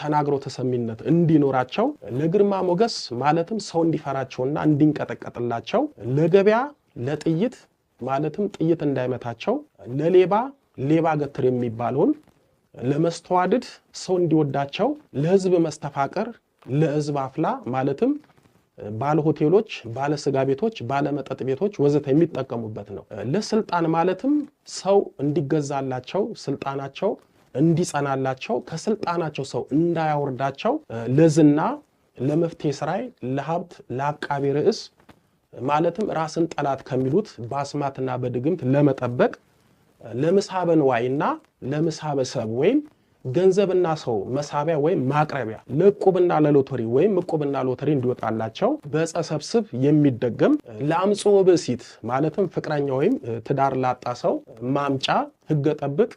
ተናግሮ ተሰሚነት እንዲኖራቸው ለግርማ ሞገስ ማለትም ሰው እንዲፈራቸውና እንዲንቀጠቀጥላቸው ለገበያ ለጥይት ማለትም ጥይት እንዳይመታቸው ለሌባ ሌባ ገትር የሚባሉን ለመስተዋድድ ሰው እንዲወዳቸው ለህዝብ መስተፋቀር ለህዝብ አፍላ ማለትም ባለ ሆቴሎች ባለ ስጋ ቤቶች ባለ መጠጥ ቤቶች ወዘተ የሚጠቀሙበት ነው ለስልጣን ማለትም ሰው እንዲገዛላቸው ስልጣናቸው እንዲጸናላቸው ከስልጣናቸው ሰው እንዳያወርዳቸው ለዝና ለመፍትሄ ስራይ ለሀብት ለአቃቤ ርዕስ ማለትም ራስን ጠላት ከሚሉት ባስማትና በድግምት ለመጠበቅ ለምሳበ ንዋይና ለምሳበ ሰብ ወይም ገንዘብና ሰው መሳቢያ ወይም ማቅረቢያ ለቁብና ለሎተሪ ወይም ቁብና ሎተሪ እንዲወጣላቸው በጸሰብስብ የሚደገም ለአምጾ በሲት ማለትም ፍቅረኛ ወይም ትዳር ላጣ ሰው ማምጫ ህገ ጠብቅ